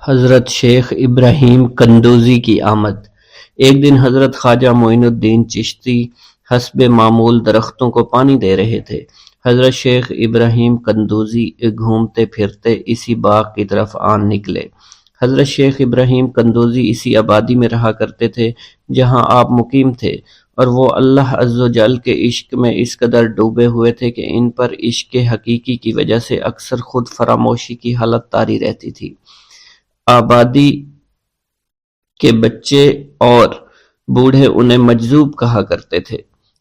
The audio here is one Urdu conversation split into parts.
حضرت شیخ ابراہیم قندوزی کی آمد۔ ایک دن حضرت خواجہ معین الدین چشتی حسب معمول درختوں کو پانی دے رہے تھے۔ حضرت شیخ ابراہیم قندوزی گھومتے پھرتے اسی باغ کی طرف آن نکلے۔ حضرت شیخ ابراہیم قندوزی اسی آبادی میں رہا کرتے تھے جہاں آپ مقیم تھے، اور وہ اللہ عز و جل کے عشق میں اس قدر ڈوبے ہوئے تھے کہ ان پر عشق حقیقی کی وجہ سے اکثر خود فراموشی کی حالت طاری رہتی تھی۔ آبادی کے بچے اور بوڑھے انہیں مجذوب کہا کرتے تھے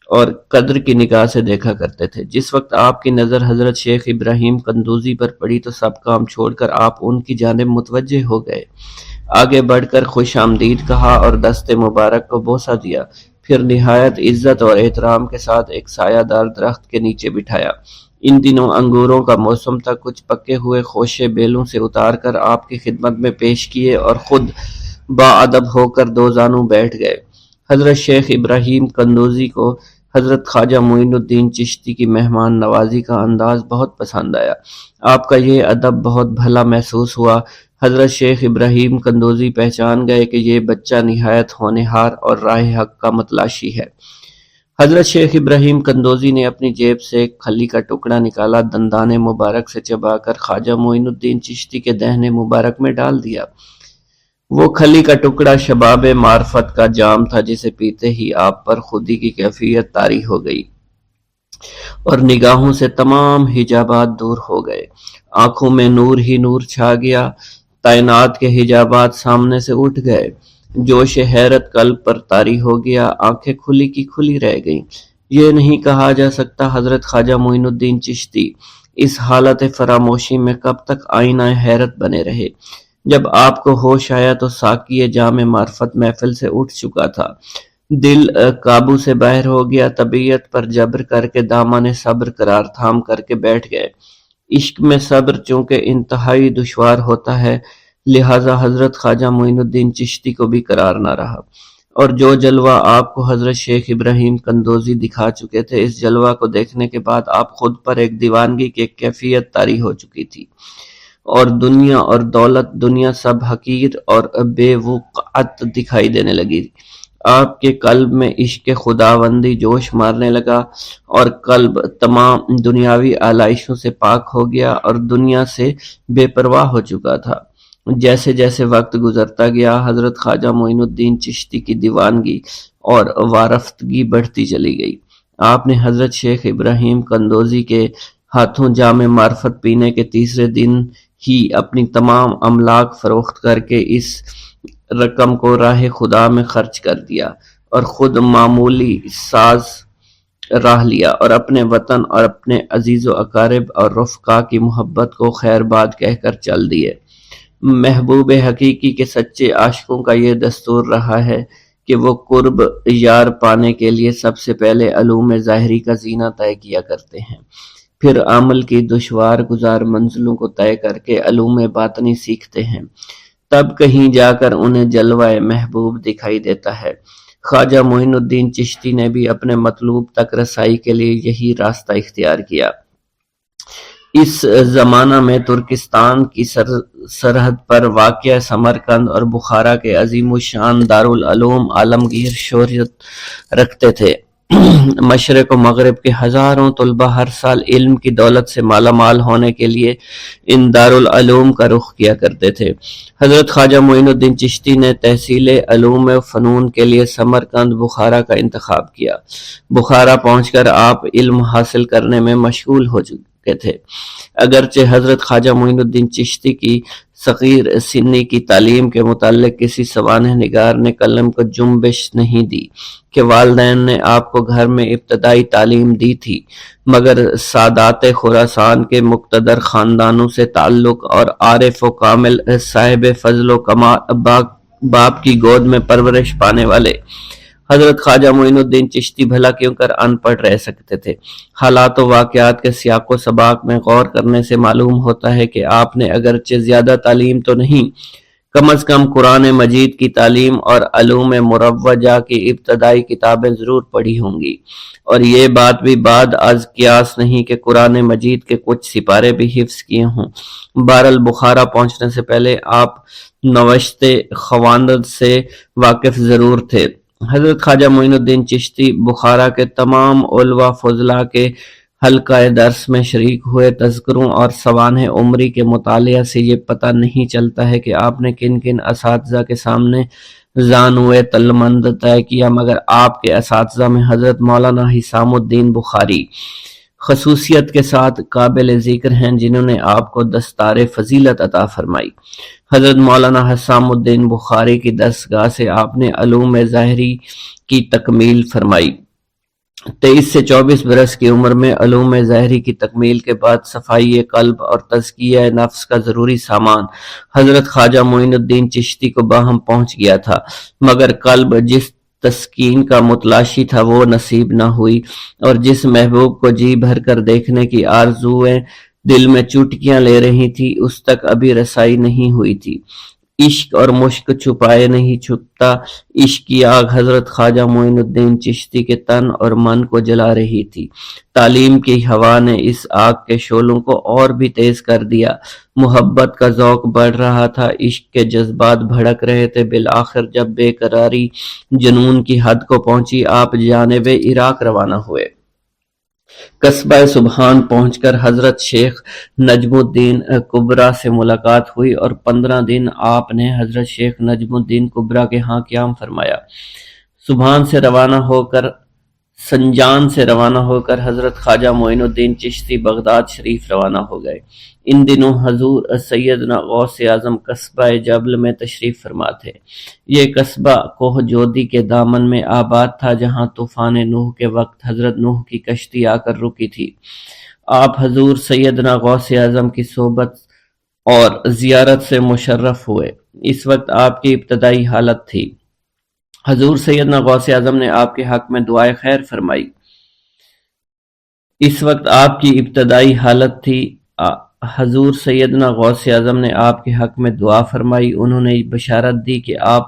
اور قدر کی نگاہ سے دیکھا کرتے تھے۔ جس وقت آپ کی نظر حضرت شیخ ابراہیم قندوزی پر پڑی تو سب کام چھوڑ کر آپ ان کی جانب متوجہ ہو گئے۔ آگے بڑھ کر خوش آمدید کہا اور دست مبارک کو بوسہ دیا، پھر نہایت عزت اور احترام کے ساتھ ایک سایہ دار درخت کے نیچے بٹھایا۔ ان دنوں انگوروں کا موسم تھا، کچھ پکے ہوئے خوشے بیلوں سے اتار کر آپ کی خدمت میں پیش کیے اور خود باادب ہو کر دو زانوں بیٹھ گئے۔ حضرت شیخ ابراہیم قندوزی کو حضرت خواجہ معین الدین چشتی کی مہمان نوازی کا انداز بہت پسند آیا۔ آپ کا یہ ادب بہت بھلا محسوس ہوا۔ حضرت شیخ ابراہیم قندوزی پہچان گئے کہ یہ بچہ نہایت ہونہار اور راہ حق کا متلاشی ہے۔ حضرت شیخ ابراہیم قندوزی نے اپنی جیب سے ایک کھلی کا ٹکڑا نکالا، دندان مبارک سے چبا کر خواجہ معین الدین چشتی کے دہنے مبارک میں ڈال دیا۔ وہ کھلی کا ٹکڑا شباب معرفت کا جام تھا جسے پیتے ہی آپ پر خودی کی کیفیت طاری ہو گئی اور نگاہوں سے تمام حجابات دور ہو گئے۔ آنکھوں میں نور ہی نور چھا گیا، تعینات کے حجابات سامنے سے اٹھ گئے، جوش حیرت قلب پر طاری ہو گیا، آنکھیں کھلی کی کھلی رہ گئیں۔ یہ نہیں کہا جا سکتا حضرت خواجہ معین الدین چشتی اس حالت فراموشی میں کب تک آئینہ حیرت بنے رہے۔ جب آپ کو ہوش آیا تو ساقی جام معرفت محفل سے اٹھ چکا تھا، دل قابو سے باہر ہو گیا، طبیعت پر جبر کر کے دامن صبر قرار تھام کر کے بیٹھ گئے۔ عشق میں صبر چونکہ انتہائی دشوار ہوتا ہے، لہٰذا حضرت خواجہ معین الدین چشتی کو بھی قرار نہ رہا، اور جو جلوہ آپ کو حضرت شیخ ابراہیم قندوزی دکھا چکے تھے، اس جلوہ کو دیکھنے کے بعد آپ خود پر ایک دیوانگی کی ایک کیفیت طاری ہو چکی تھی، اور دنیا اور دولت، دنیا سب حقیر اور بے وقعت دکھائی دینے لگی۔ آپ کے قلب میں عشق خداوندی جوش مارنے لگا اور قلب تمام دنیاوی آلائشوں سے پاک ہو گیا اور دنیا سے بے پرواہ ہو چکا تھا۔ جیسے جیسے وقت گزرتا گیا، حضرت خواجہ معین الدین چشتی کی دیوانگی اور وارفتگی بڑھتی چلی گئی۔ آپ نے حضرت شیخ ابراہیم قندوزی کے ہاتھوں جام معرفت پینے کے تیسرے دن ہی اپنی تمام املاک فروخت کر کے اس رقم کو راہ خدا میں خرچ کر دیا اور خود معمولی ساز راہ لیا اور اپنے وطن اور اپنے عزیز و اقارب اور رفقا کی محبت کو خیر باد کہہ کر چل دیے۔ محبوب حقیقی کے سچے عاشقوں کا یہ دستور رہا ہے کہ وہ قرب یار پانے کے لیے سب سے پہلے علوم ظاہری کا زینہ طے کیا کرتے ہیں، پھر عمل کی دشوار گزار منزلوں کو طے کر کے علوم باطنی سیکھتے ہیں، تب کہیں جا کر انہیں جلوہ محبوب دکھائی دیتا ہے۔ خواجہ معین الدین چشتی نے بھی اپنے مطلوب تک رسائی کے لیے یہی راستہ اختیار کیا۔ اس زمانہ میں ترکستان کی سرحد پر واقع سمرقند اور بخارا کے عظیم الشان دارالعلوم عالمگیر شہرت رکھتے تھے۔ مشرق و مغرب کے ہزاروں طلبہ ہر سال علم کی دولت سے مالا مال ہونے کے لیے ان دارالعلوم کا رخ کیا کرتے تھے۔ حضرت خواجہ معین الدین چشتی نے تحصیل علوم و فنون کے لیے سمرقند بخارا کا انتخاب کیا۔ بخارا پہنچ کر آپ علم حاصل کرنے میں مشغول ہو چکے تھے، اگرچہ حضرت خواجہ معین الدین چشتی کی صغیر سنی کی تعلیم کے متعلق کسی سوانح نگار نے قلم کو جنبش نہیں دی کہ والدین نے آپ کو گھر میں ابتدائی تعلیم دی تھی، مگر سادات خراسان کے مقتدر خاندانوں سے تعلق اور عارف و کامل صاحب فضل و کمال باپ کی گود میں پرورش پانے والے حضرت خواجہ معین الدین چشتی بھلا کیوں کر ان پڑھ رہ سکتے تھے۔ حالات و واقعات کے سیاق و سباق میں غور کرنے سے معلوم ہوتا ہے کہ آپ نے اگرچہ زیادہ تعلیم تو نہیں، کم از کم قرآن مجید کی تعلیم اور علوم مروجہ کی ابتدائی کتابیں ضرور پڑھی ہوں گی، اور یہ بات بھی بعد از قیاس نہیں کہ قرآن مجید کے کچھ سپارے بھی حفظ کیے ہوں۔ بہرحال بخارا پہنچنے سے پہلے آپ نوشت خواندند سے واقف ضرور تھے۔ حضرت خواجہ معین الدین چشتی بخارا کے تمام علماء فضلاء کے حلقہ درس میں شریک ہوئے۔ تذکروں اور سوانح عمری کے مطالعہ سے یہ پتہ نہیں چلتا ہے کہ آپ نے کن کن اساتذہ کے سامنے زانوئے تلمند طے کیا، مگر آپ کے اساتذہ میں حضرت مولانا حسام الدین بخاری خصوصیت کے ساتھ قابل ذکر ہیں، جنہوں نے آپ کو دستار فضیلت عطا فرمائی۔ حضرت مولانا حسام الدین بخاری کی دستگاہ سے آپ نے علوم ظاہری کی تکمیل فرمائی۔ 23 سے 24 برس کی عمر میں علوم ظاہری کی تکمیل کے بعد صفائی قلب اور تزکیہ نفس کا ضروری سامان حضرت خواجہ معین الدین چشتی کو باہم پہنچ گیا تھا، مگر قلب جس تسکین کا متلاشی تھا وہ نصیب نہ ہوئی، اور جس محبوب کو جی بھر کر دیکھنے کی آرزویں دل میں چوٹکیاں لے رہی تھی اس تک ابھی رسائی نہیں ہوئی تھی۔ عشق اور مشک چھپائے نہیں چھپتا، عشق کی آگ حضرت خواجہ معین الدین چشتی کے تن اور من کو جلا رہی تھی۔ تعلیم کی ہوا نے اس آگ کے شعلوں کو اور بھی تیز کر دیا، محبت کا ذوق بڑھ رہا تھا، عشق کے جذبات بھڑک رہے تھے۔ بالآخر جب بے قراری جنون کی حد کو پہنچی، آپ جانب عراق روانہ ہوئے۔ قصبہ سبحان پہنچ کر حضرت شیخ نجم الدین کبرا سے ملاقات ہوئی، اور 15 دن آپ نے حضرت شیخ نجم الدین کبرا کے ہاں قیام فرمایا۔ سبحان سے روانہ ہو کر حضرت خواجہ معین الدین چشتی بغداد شریف روانہ ہو گئے۔ ان دنوں حضور سیدنا غوث اعظم قصبہ جبل میں تشریف فرما تھے۔ یہ قصبہ کوہ جودی کے دامن میں آباد تھا، جہاں طوفان نوح کے وقت حضرت نوح کی کشتی آ کر رکی تھی۔ آپ حضور سیدنا غوث اعظم کی صحبت اور زیارت سے مشرف ہوئے۔ اس وقت آپ کی ابتدائی حالت تھی۔ حضور سیدنا غوث اعظم نے آپ کے حق میں دعائے خیر فرمائی۔ اس وقت آپ کی ابتدائی حالت تھی۔ حضور سیدنا غوث اعظم نے آپ کے حق میں دعا فرمائی۔ انہوں نے بشارت دی کہ آپ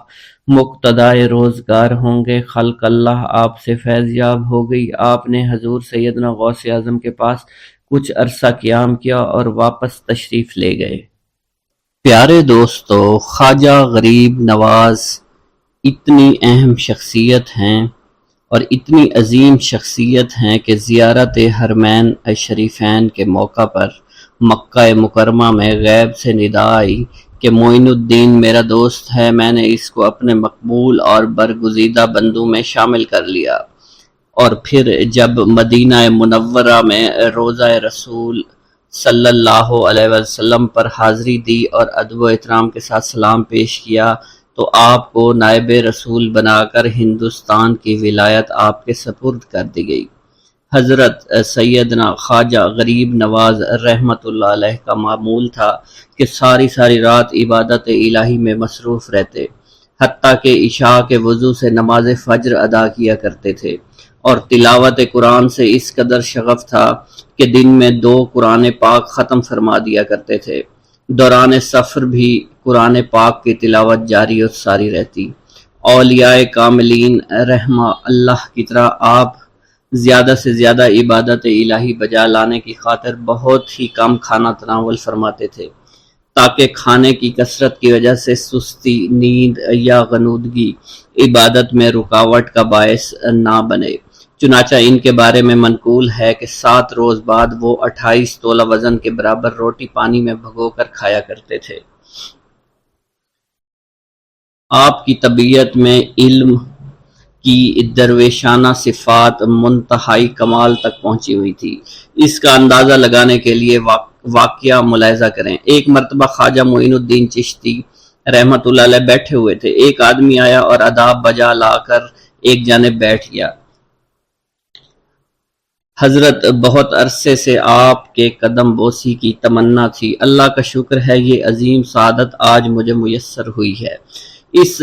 مقتدائے روزگار ہوں گے۔ خلق اللہ آپ سے فیض یاب ہو گئی۔ آپ نے حضور سیدنا غوث اعظم کے پاس کچھ عرصہ قیام کیا اور واپس تشریف لے گئے۔ پیارے دوستو، خواجہ غریب نواز اتنی اہم شخصیت ہیں اور اتنی عظیم شخصیت ہیں کہ زیارت حرمین شریفین کے موقع پر مکہ مکرمہ میں غیب سے ندا آئی کہ معین الدین میرا دوست ہے، میں نے اس کو اپنے مقبول اور برگزیدہ بندوں میں شامل کر لیا۔ اور پھر جب مدینہ منورہ میں روضہ رسول صلی اللہ علیہ وسلم پر حاضری دی اور ادب و احترام کے ساتھ سلام پیش کیا تو آپ کو نائب رسول بنا کر ہندوستان کی ولایت آپ کے سپرد کر دی گئی۔ حضرت سیدنا خواجہ غریب نواز رحمت اللہ علیہ کا معمول تھا کہ ساری رات عبادت الہی میں مصروف رہتے، حتیٰ کہ عشاء کے وضو سے نماز فجر ادا کیا کرتے تھے، اور تلاوت قرآن سے اس قدر شغف تھا کہ دن میں 2 قرآن پاک ختم فرما دیا کرتے تھے۔ دوران سفر بھی قرآن پاک کی تلاوت جاری و ساری رہتی۔ اولیاء کاملین رحمہ اللہ کی طرح آپ زیادہ سے زیادہ عبادت الہی بجا لانے کی خاطر بہت ہی کم کھانا تناول فرماتے تھے، تاکہ کھانے کی کثرت کی وجہ سے سستی، نیند یا غنودگی عبادت میں رکاوٹ کا باعث نہ بنے۔ چنانچہ ان کے بارے میں منقول ہے کہ 7 روز بعد وہ 28 تولہ وزن کے برابر روٹی پانی میں بھگو کر کھایا کرتے تھے۔ آپ کی طبیعت میں علم کی درویشانہ صفات منتہائی کمال تک پہنچی ہوئی تھی۔ اس کا اندازہ لگانے کے لیے واقعہ ملاحظہ کریں۔ ایک مرتبہ خواجہ معین الدین چشتی رحمت اللہ علیہ بیٹھے ہوئے تھے۔ ایک آدمی آیا اور آداب بجا لا کر ایک جانب بیٹھ گیا۔ حضرت بہت عرصے سے آپ کے قدم بوسی کی تمنا تھی، اللہ کا شکر ہے یہ عظیم سعادت آج مجھے میسر ہوئی ہے۔ اس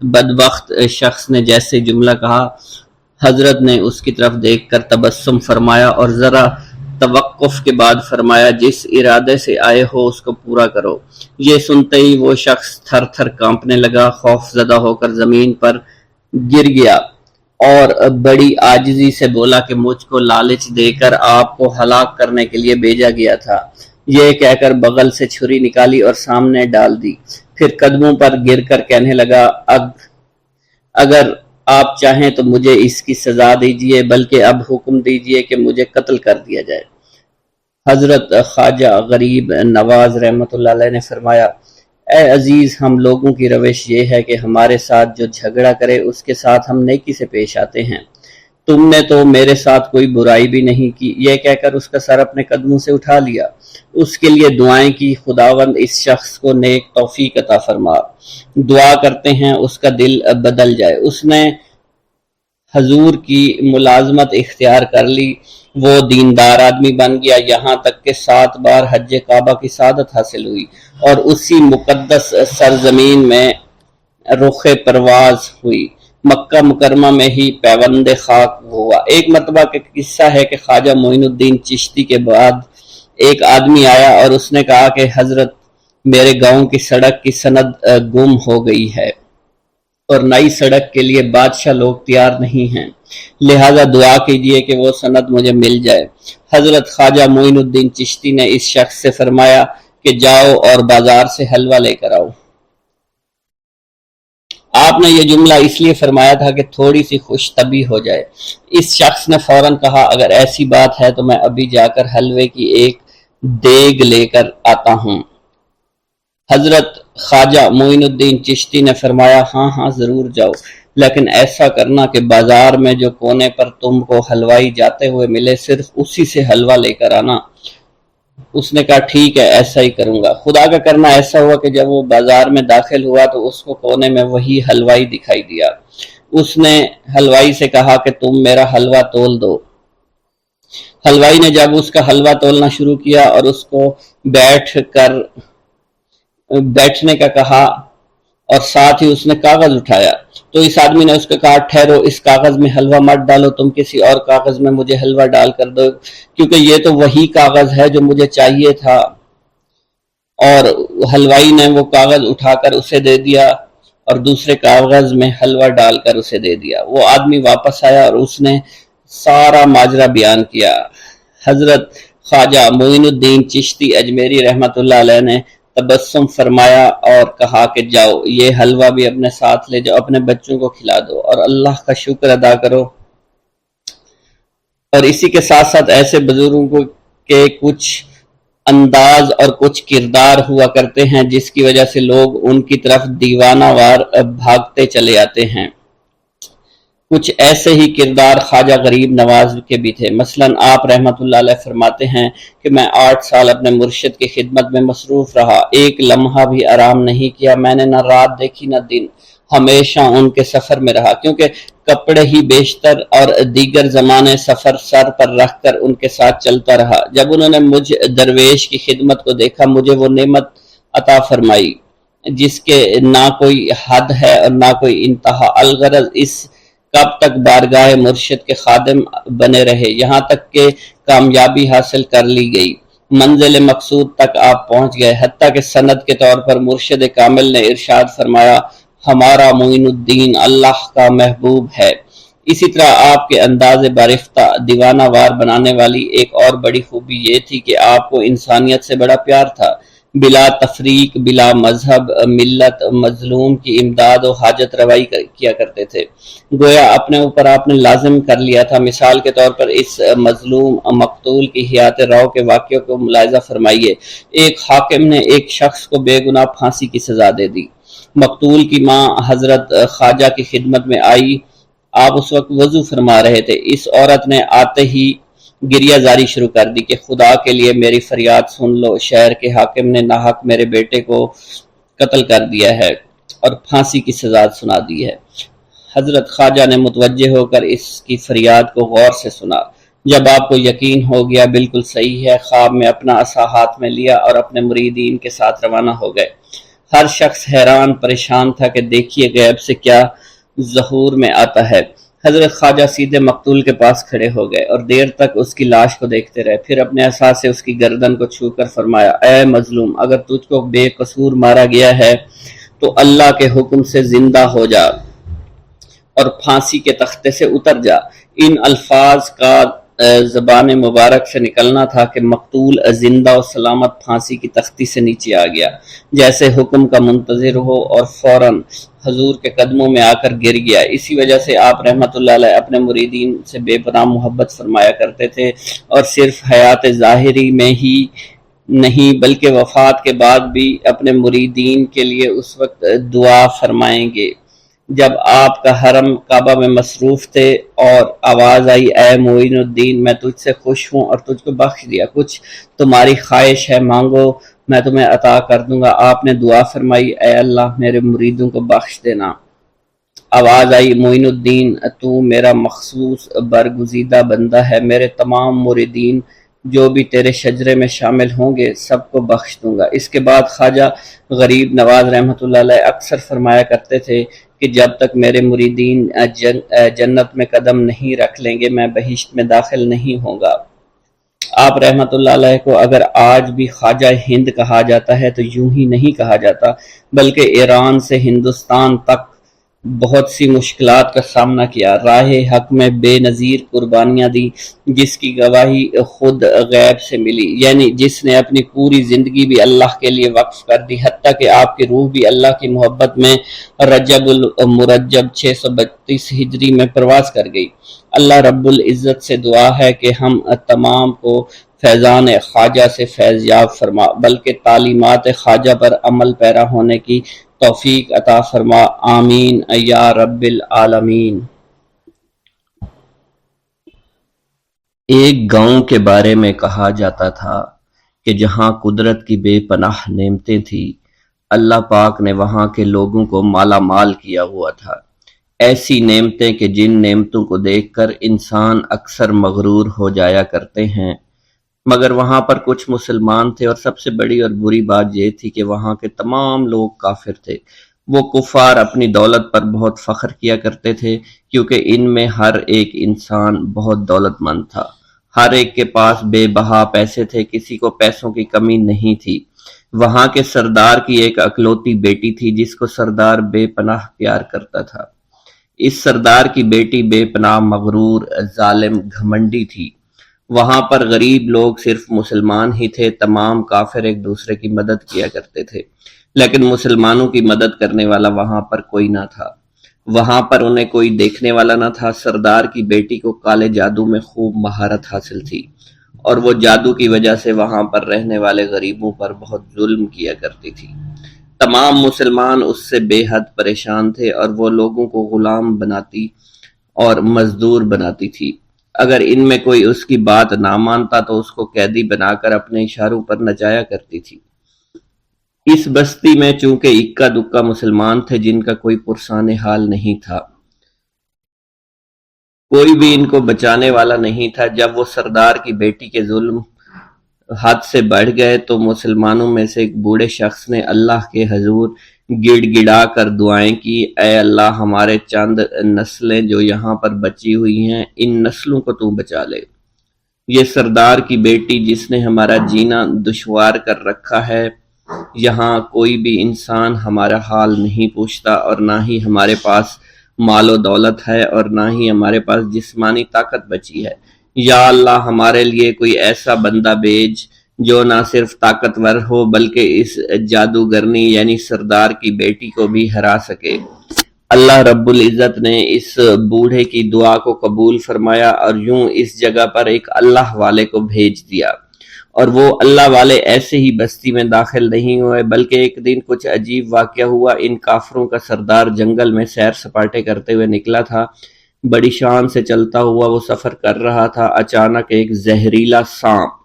بدبخت شخص نے جیسے جملہ کہا، حضرت نے اس کی طرف دیکھ کر تبسم فرمایا اور ذرا توقف کے بعد فرمایا جس ارادے سے آئے ہو اس کو پورا کرو۔ یہ سنتے ہی وہ شخص تھر تھر کانپنے لگا، خوف زدہ ہو کر زمین پر گر گیا اور بڑی عاجزی سے بولا کہ مجھ کو لالچ دے کر آپ کو ہلاک کرنے کے لیے بھیجا گیا تھا۔ یہ کہہ کر بغل سے چھری نکالی اور سامنے ڈال دی، پھر قدموں پر گر کر کہنے لگا اگر آپ چاہیں تو مجھے اس کی سزا دیجیے، بلکہ اب حکم دیجیے کہ مجھے قتل کر دیا جائے۔ حضرت خواجہ غریب نواز رحمۃ اللہ علیہ نے فرمایا، اے عزیز، ہم لوگوں کی روش یہ ہے کہ ہمارے ساتھ جو جھگڑا کرے اس کے ساتھ ہم نیکی سے پیش آتے ہیں۔ تم نے تو میرے ساتھ کوئی برائی بھی نہیں کی۔ یہ کہہ کر اس کا سر اپنے قدموں سے اٹھا لیا، اس کے لیے دعائیں کی، خداوند اس شخص کو نیک توفیق عطا فرما۔ دعا کرتے ہیں اس کا دل بدل جائے۔ اس نے حضور کی ملازمت اختیار کر لی، وہ دیندار آدمی بن گیا، یہاں تک کہ 7 بار حج کعبہ کی سعادت حاصل ہوئی اور اسی مقدس سرزمین میں رخ پرواز ہوئی۔ مکہ مکرمہ میں ہی پیوند خاک ہوا۔ ایک مرتبہ کا قصہ ہے کہ خواجہ معین الدین چشتی کے بعد ایک آدمی آیا اور اس نے کہا کہ حضرت، میرے گاؤں کی سڑک کی سند گم ہو گئی ہے اور نئی سڑک کے لیے بادشاہ لوگ تیار نہیں ہیں، لہذا دعا کیجئے کہ وہ سند مجھے مل جائے۔ حضرت خواجہ معین الدین چشتی نے اس شخص سے فرمایا کہ جاؤ اور بازار سے حلوہ لے کر آؤ۔ آپ نے یہ جملہ اس لیے فرمایا تھا کہ تھوڑی سی خوش طبعی ہو جائے۔ اس شخص نے فوراً کہا، اگر ایسی بات ہے تو میں ابھی جا کر حلوے کی ایک دیگ لے کر آتا ہوں۔ حضرت خواجہ معین الدین چشتی نے فرمایا، ہاں ہاں ضرور جاؤ، لیکن ایسا کرنا کہ بازار میں جو کونے پر تم کو حلوائی جاتے ہوئے ملے صرف اسی سے حلوہ لے کر آنا۔ اس نے کہا ٹھیک ہے، ایسا ہی کروں گا۔ خدا کا کرنا ایسا ہوا کہ جب وہ بازار میں داخل ہوا تو اس کو کونے میں وہی حلوائی دکھائی دیا۔ اس نے حلوائی سے کہا کہ تم میرا حلوہ تول دو۔ حلوائی نے جب اس کا حلوہ تولنا شروع کیا اور اس کو بیٹھنے کا کہا اور ساتھ ہی اس نے کاغذ اٹھایا تو اس آدمی نے اس کو کہا، ٹھہرو، اس کاغذ میں حلوہ مت ڈالو، تم کسی اور کاغذ میں مجھے حلوہ ڈال کر دو، کیونکہ یہ تو وہی کاغذ ہے جو مجھے چاہیے تھا۔ اور حلوائی نے وہ کاغذ اٹھا کر اسے دے دیا اور دوسرے کاغذ میں حلوہ ڈال کر اسے دے دیا۔ وہ آدمی واپس آیا اور اس نے سارا ماجرا بیان کیا۔ حضرت خواجہ معین الدین چشتی اجمیری رحمۃ اللہ علیہ نے تبسم فرمایا اور کہا کہ جاؤ، یہ حلوہ بھی اپنے ساتھ لے جاؤ، اپنے بچوں کو کھلا دو اور اللہ کا شکر ادا کرو۔ اور اسی کے ساتھ ساتھ ایسے بزرگوں کے کچھ انداز اور کچھ کردار ہوا کرتے ہیں جس کی وجہ سے لوگ ان کی طرف دیوانہ وار بھاگتے چلے آتے ہیں۔ کچھ ایسے ہی کردار خواجہ غریب نواز کے بھی تھے۔ مثلا آپ رحمت اللہ علیہ فرماتے ہیں کہ میں 8 سال اپنے مرشد کی خدمت میں مصروف رہا، ایک لمحہ بھی آرام نہیں کیا، میں نے نہ رات دیکھی نہ دن، ہمیشہ ان کے سفر میں رہا، کیونکہ کپڑے ہی بیشتر اور دیگر زمانے سفر سر پر رکھ کر ان کے ساتھ چلتا رہا۔ جب انہوں نے مجھ درویش کی خدمت کو دیکھا، مجھے وہ نعمت عطا فرمائی جس کے نہ کوئی حد ہے اور نہ کوئی انتہا، الغرض اس کب تک بارگاہ مرشد کے خادم بنے رہے، یہاں تک کہ کامیابی حاصل کر لی گئی، منزل مقصود تک آپ پہنچ گئے، حتیٰ کہ سند کے طور پر مرشد کامل نے ارشاد فرمایا، ہمارا معین الدین اللہ کا محبوب ہے۔ اسی طرح آپ کے انداز بارفتہ دیوانہ وار بنانے والی ایک اور بڑی خوبی یہ تھی کہ آپ کو انسانیت سے بڑا پیار تھا، بلا تفریق، بلا مذہب ملت، مظلوم کی امداد و حاجت روائی کیا کرتے تھے، گویا اپنے اوپر آپ نے لازم کر لیا تھا۔ مثال کے طور پر اس مظلوم مقتول کی حیات رو کے واقعے کو ملاحظہ فرمائیے۔ ایک حاکم نے ایک شخص کو بے گناہ پھانسی کی سزا دے دی۔ مقتول کی ماں حضرت خواجہ کی خدمت میں آئی، آپ اس وقت وضو فرما رہے تھے، اس عورت نے آتے ہی گریہ زاری شروع کر دی کہ خدا کے لیے میری فریاد سن لو، شہر کے حاکم نے ناحق میرے بیٹے کو قتل کر دیا ہے اور پھانسی کی سزا سنا دی ہے۔ حضرت خواجہ نے متوجہ ہو کر اس کی فریاد کو غور سے سنا۔ جب آپ کو یقین ہو گیا بالکل صحیح ہے، خواب میں اپنا عصا ہاتھ میں لیا اور اپنے مریدین کے ساتھ روانہ ہو گئے۔ ہر شخص حیران پریشان تھا کہ دیکھیے غیب سے کیا ظہور میں آتا ہے۔ حضرت خواجہ سیدھے مقتول کے پاس کھڑے ہو گئے اور دیر تک اس کی لاش کو دیکھتے رہے، پھر اپنے عصا سے اس کی گردن کو چھو کر فرمایا، اے مظلوم، اگر تجھ کو بے قصور مارا گیا ہے تو اللہ کے حکم سے زندہ ہو جا اور پھانسی کے تختے سے اتر جا۔ ان الفاظ کا زبان مبارک سے نکلنا تھا کہ مقتول زندہ و سلامت پھانسی کی تختی سے نیچے آ گیا، جیسے حکم کا منتظر ہو، اور فوراً حضور کے قدموں میں آ کر گر گیا۔ اسی وجہ سے آپ رحمۃ اللہ علیہ اپنے مریدین سے بے پناہ محبت فرمایا کرتے تھے، اور صرف حیات ظاہری میں ہی نہیں بلکہ وفات کے بعد بھی اپنے مریدین کے لیے اس وقت دعا فرمائیں گے جب آپ کا حرم کعبہ میں مصروف تھے اور آواز آئی، اے معین الدین، میں تجھ سے خوش ہوں اور تجھ کو بخش دیا، کچھ تمہاری خواہش ہے مانگو، میں تمہیں عطا کر دوں گا۔ آپ نے دعا فرمائی، اے اللہ میرے مریدوں کو بخش دینا۔ آواز آئی، معین الدین، تو میرا مخصوص برگزیدہ بندہ ہے، میرے تمام مریدین جو بھی تیرے شجرے میں شامل ہوں گے سب کو بخش دوں گا۔ اس کے بعد خواجہ غریب نواز رحمۃ اللہ علیہ اکثر فرمایا کرتے تھے کہ جب تک میرے مریدین جنت میں قدم نہیں رکھ لیں گے میں بہشت میں داخل نہیں ہوں گا۔ آپ رحمۃ اللہ علیہ کو اگر آج بھی خواجہ ہند کہا جاتا ہے تو یوں ہی نہیں کہا جاتا، بلکہ ایران سے ہندوستان تک بہت سی مشکلات کا سامنا کیا، راہ حق میں بے نظیر قربانیاں دی، جس کی گواہی خود غیب سے ملی، یعنی جس نے اپنی پوری زندگی بھی اللہ کے لیے وقف کر دی، حتیٰ کہ آپ کی روح بھی اللہ کی محبت میں رجب المرجب 632 ہجری میں پرواز کر گئی۔ اللہ رب العزت سے دعا ہے کہ ہم تمام کو فیضان خواجہ سے فیض یاب فرما، بلکہ تعلیمات خواجہ پر عمل پیرا ہونے کی توفیق عطا فرما، آمین یا رب العالمین۔ ایک گاؤں کے بارے میں کہا جاتا تھا کہ جہاں قدرت کی بے پناہ نعمتیں تھیں، اللہ پاک نے وہاں کے لوگوں کو مالا مال کیا ہوا تھا، ایسی نعمتیں کہ جن نعمتوں کو دیکھ کر انسان اکثر مغرور ہو جایا کرتے ہیں، مگر وہاں پر کچھ مسلمان تھے، اور سب سے بڑی اور بری بات یہ تھی کہ وہاں کے تمام لوگ کافر تھے۔ وہ کفار اپنی دولت پر بہت فخر کیا کرتے تھے، کیونکہ ان میں ہر ایک انسان بہت دولت مند تھا، ہر ایک کے پاس بے بہا پیسے تھے، کسی کو پیسوں کی کمی نہیں تھی۔ وہاں کے سردار کی ایک اکلوتی بیٹی تھی جس کو سردار بے پناہ پیار کرتا تھا۔ اس سردار کی بیٹی بے پناہ مغرور، ظالم، گھمنڈی تھی۔ وہاں پر غریب لوگ صرف مسلمان ہی تھے، تمام کافر ایک دوسرے کی مدد کیا کرتے تھے، لیکن مسلمانوں کی مدد کرنے والا وہاں پر کوئی نہ تھا۔ وہاں پر انہیں کوئی دیکھنے والا نہ تھا۔ سردار کی بیٹی کو کالے جادو میں خوب مہارت حاصل تھی، اور وہ جادو کی وجہ سے وہاں پر رہنے والے غریبوں پر بہت ظلم کیا کرتی تھی۔ تمام مسلمان اس سے بے حد پریشان تھے، اور وہ لوگوں کو غلام بناتی اور مزدور بناتی تھی۔ اگر ان میں کوئی اس کی بات نہ مانتا تو اس کو قیدی بنا کر اپنے اشاروں پر نچایا کرتی تھی۔ اس بستی میں چونکہ اکا دکا مسلمان تھے جن کا کوئی پرسان حال نہیں تھا، کوئی بھی ان کو بچانے والا نہیں تھا۔ جب وہ سردار کی بیٹی کے ظلم حد سے بڑھ گئے تو مسلمانوں میں سے ایک بوڑھے شخص نے اللہ کے حضور گڑ گڑا کر دعائیں کی، اے اللہ، ہمارے چند نسلیں جو یہاں پر بچی ہوئی ہیں، ان نسلوں کو تو بچا لے۔ یہ سردار کی بیٹی جس نے ہمارا جینا دشوار کر رکھا ہے، یہاں کوئی بھی انسان ہمارا حال نہیں پوچھتا، اور نہ ہی ہمارے پاس مال و دولت ہے، اور نہ ہی ہمارے پاس جسمانی طاقت بچی ہے۔ یا اللہ، ہمارے لیے کوئی ایسا بندہ بھیج جو نہ صرف طاقتور ہو بلکہ اس جادوگرنی یعنی سردار کی بیٹی کو بھی ہرا سکے۔ اللہ رب العزت نے اس بوڑھے کی دعا کو قبول فرمایا، اور یوں اس جگہ پر ایک اللہ والے کو بھیج دیا، اور وہ اللہ والے ایسے ہی بستی میں داخل نہیں ہوئے، بلکہ ایک دن کچھ عجیب واقعہ ہوا۔ ان کافروں کا سردار جنگل میں سیر سپاٹے کرتے ہوئے نکلا تھا، بڑی شان سے چلتا ہوا وہ سفر کر رہا تھا۔ اچانک ایک زہریلا سانپ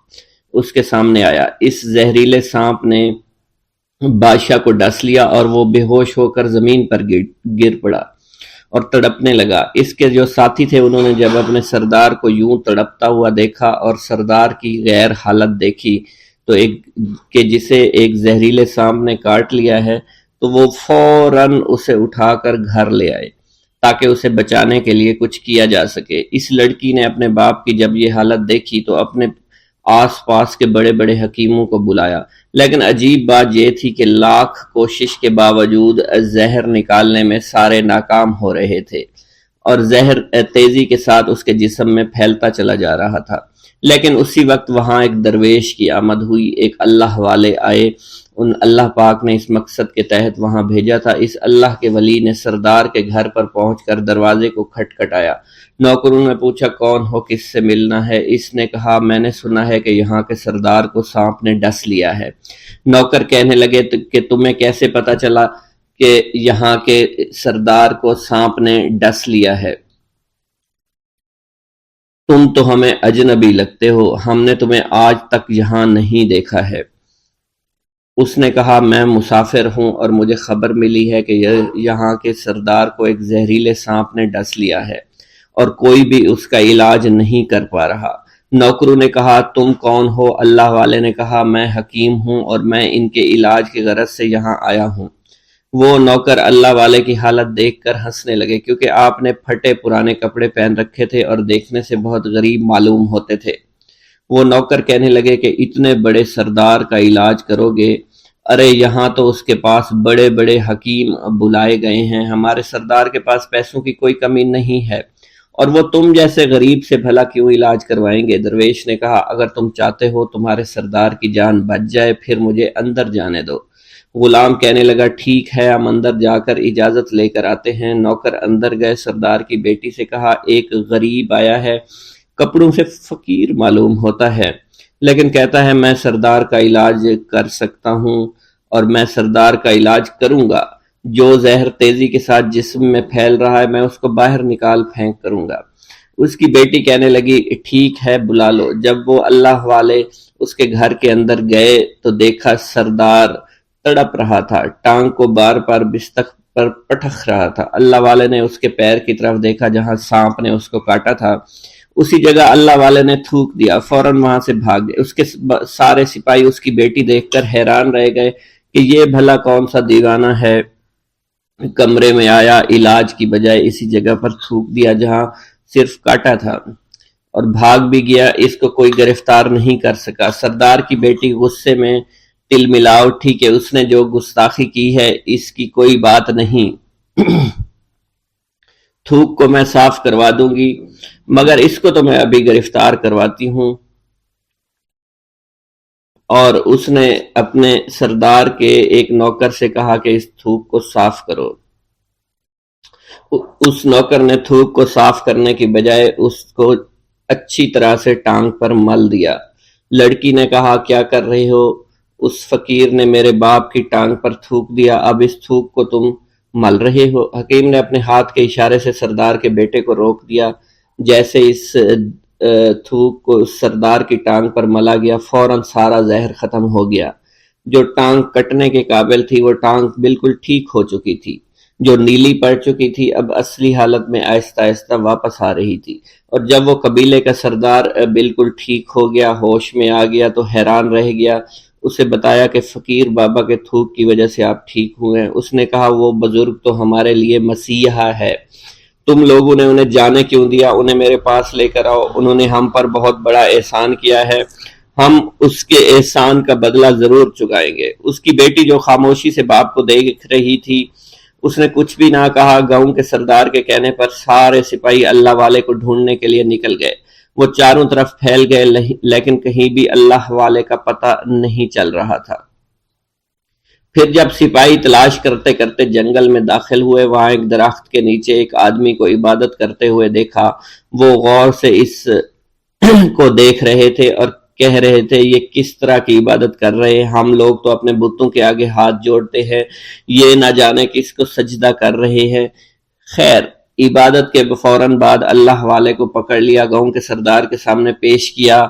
اس کے سامنے آیا۔ اس زہریلے سانپ نے بادشاہ کو ڈس لیا، اور وہ بے ہوش ہو کر زمین پر گر پڑا اور تڑپنے لگا۔ اس کے جو ساتھی تھے انہوں نے جب اپنے سردار کو یوں تڑپتا ہوا دیکھا اور سردار کی غیر حالت دیکھی تو کہ جسے ایک زہریلے سانپ نے کاٹ لیا ہے، تو وہ فوراً اسے اٹھا کر گھر لے آئے۔ تاکہ اسے بچانے کے لیے کچھ کیا جا سکے۔ اس لڑکی نے اپنے باپ کی جب یہ حالت دیکھی تو اپنے آس پاس کے بڑے بڑے حکیموں کو بلایا، لیکن عجیب بات یہ تھی کہ لاکھ کوشش کے باوجود زہر نکالنے میں سارے ناکام ہو رہے تھے، اور زہر تیزی کے ساتھ اس کے جسم میں پھیلتا چلا جا رہا تھا۔ لیکن اسی وقت وہاں ایک درویش کی آمد ہوئی، ایک اللہ والے آئے، ان اللہ پاک نے اس مقصد کے تحت وہاں بھیجا تھا۔ اس اللہ کے ولی نے سردار کے گھر پر پہنچ کر دروازے کو کھٹکھٹایا۔ نوکروں نے پوچھا کون ہو، کس سے ملنا ہے؟ اس نے کہا میں نے سنا ہے کہ یہاں کے سردار کو سانپ نے ڈس لیا ہے۔ نوکر کہنے لگے کہ تمہیں کیسے پتا چلا کہ یہاں کے سردار کو سانپ نے ڈس لیا ہے؟ تم تو ہمیں اجنبی لگتے ہو، ہم نے تمہیں آج تک یہاں نہیں دیکھا ہے۔ اس نے کہا میں مسافر ہوں اور مجھے خبر ملی ہے کہ یہاں کے سردار کو ایک زہریلے سانپ نے ڈس لیا ہے اور کوئی بھی اس کا علاج نہیں کر پا رہا۔ نوکروں نے کہا تم کون ہو؟ اللہ والے نے کہا میں حکیم ہوں اور میں ان کے علاج کی غرض سے یہاں آیا ہوں۔ وہ نوکر اللہ والے کی حالت دیکھ کر ہنسنے لگے، کیونکہ آپ نے پھٹے پرانے کپڑے پہن رکھے تھے اور دیکھنے سے بہت غریب معلوم ہوتے تھے۔ وہ نوکر کہنے لگے کہ اتنے بڑے سردار کا علاج کرو گے؟ ارے یہاں تو اس کے پاس بڑے بڑے حکیم بلائے گئے ہیں، ہمارے سردار کے پاس پیسوں کی کوئی کمی نہیں ہے، اور وہ تم جیسے غریب سے بھلا کیوں علاج کروائیں گے؟ درویش نے کہا اگر تم چاہتے ہو تمہارے سردار کی جان بچ جائے پھر مجھے اندر جانے دو۔ غلام کہنے لگا ٹھیک ہے، ہم اندر جا کر اجازت لے کر آتے ہیں۔ نوکر اندر گئے، سردار کی بیٹی سے کہا ایک غریب آیا ہے، کپڑوں سے فقیر معلوم ہوتا ہے، لیکن کہتا ہے میں سردار کا علاج کر سکتا ہوں اور میں سردار کا علاج کروں گا۔ جو زہر تیزی کے ساتھ جسم میں پھیل رہا ہے میں اس کو باہر نکال پھینک کروں گا۔ اس کی بیٹی کہنے لگی ٹھیک ہے بلا لو۔ جب وہ اللہ والے اس کے گھر کے اندر گئے تو دیکھا سردار تڑپ رہا تھا، ٹانگ کو بار بار بستر پر پٹخ رہا تھا۔ اللہ والے نے اس کے پیر کی طرف دیکھا جہاں سانپ نے اس کو کاٹا تھا، اسی جگہ اللہ والے نے تھوک دیا، فوراً وہاں سے بھاگ گئے۔ اس کے سارے سپاہی اس کی بیٹی دیکھ کر حیران رہ گئے کہ یہ بھلا کون سا دیوانہ ہے، کمرے میں آیا، علاج کی بجائے اسی جگہ پر تھوک دیا جہاں صرف کاٹا تھا، اور بھاگ بھی گیا، اس کو کوئی گرفتار نہیں کر سکا۔ سردار کی بیٹی غصے میں تل ملا اٹھی کہ اس نے جو گستاخی کی ہے اس کی کوئی بات نہیں، تھوک کو میں صاف کروا دوں گی، مگر اس کو تو میں ابھی گرفتار کرواتی ہوں۔ اور اس نے اپنے سردار کے ایک نوکر سے کہا کہ اس تھوک کو صاف کرو۔ اس نوکر نے تھوک کو صاف کرنے کی بجائے اس کو اچھی طرح سے ٹانگ پر مل دیا۔ لڑکی نے کہا کیا کر رہے ہو؟ اس فقیر نے میرے باپ کی ٹانگ پر تھوک دیا، اب اس تھوک کو تم مل رہے ہو؟ حکیم نے اپنے ہاتھ کے اشارے سے سردار کے بیٹے کو روک دیا۔ جیسے اس تھوک کو سردار کی ٹانگ پر ملا گیا فوراً سارا زہر ختم ہو گیا۔ جو ٹانگ کٹنے کے قابل تھی وہ ٹانگ بالکل ٹھیک ہو چکی تھی، جو نیلی پڑ چکی تھی اب اصلی حالت میں آہستہ آہستہ واپس آ رہی تھی، اور جب وہ قبیلے کا سردار بالکل ٹھیک ہو گیا، ہوش میں آ گیا تو حیران رہ گیا۔ اسے بتایا کہ فقیر بابا کے تھوک کی وجہ سے آپ ٹھیک ہوئے ہیں۔ اس نے کہا وہ بزرگ تو ہمارے لیے مسیحا ہے، تم لوگوں نے انہیں جانے کیوں دیا؟ انہیں میرے پاس لے کر آؤ، انہوں نے ہم پر بہت بڑا احسان کیا ہے، ہم اس کے احسان کا بدلہ ضرور چکائیں گے۔ اس کی بیٹی جو خاموشی سے باپ کو دیکھ رہی تھی اس نے کچھ بھی نہ کہا۔ گاؤں کے سردار کے کہنے پر سارے سپاہی اللہ والے کو ڈھونڈنے کے لیے نکل گئے۔ وہ چاروں طرف پھیل گئے لیکن کہیں بھی اللہ والے کا پتہ نہیں چل رہا تھا۔ پھر جب سپاہی تلاش کرتے کرتے جنگل میں داخل ہوئے، وہاں ایک درخت کے نیچے ایک آدمی کو عبادت کرتے ہوئے دیکھا۔ وہ غور سے اس کو دیکھ رہے تھے اور کہہ رہے تھے یہ کس طرح کی عبادت کر رہے ہیں؟ ہم لوگ تو اپنے بتوں کے آگے ہاتھ جوڑتے ہیں، یہ نہ جانے کس کو سجدہ کر رہے ہیں۔ خیر، عبادت کے فوراً بعد اللہ والے کو پکڑ لیا، گاؤں کے سردار کے سامنے پیش کیا۔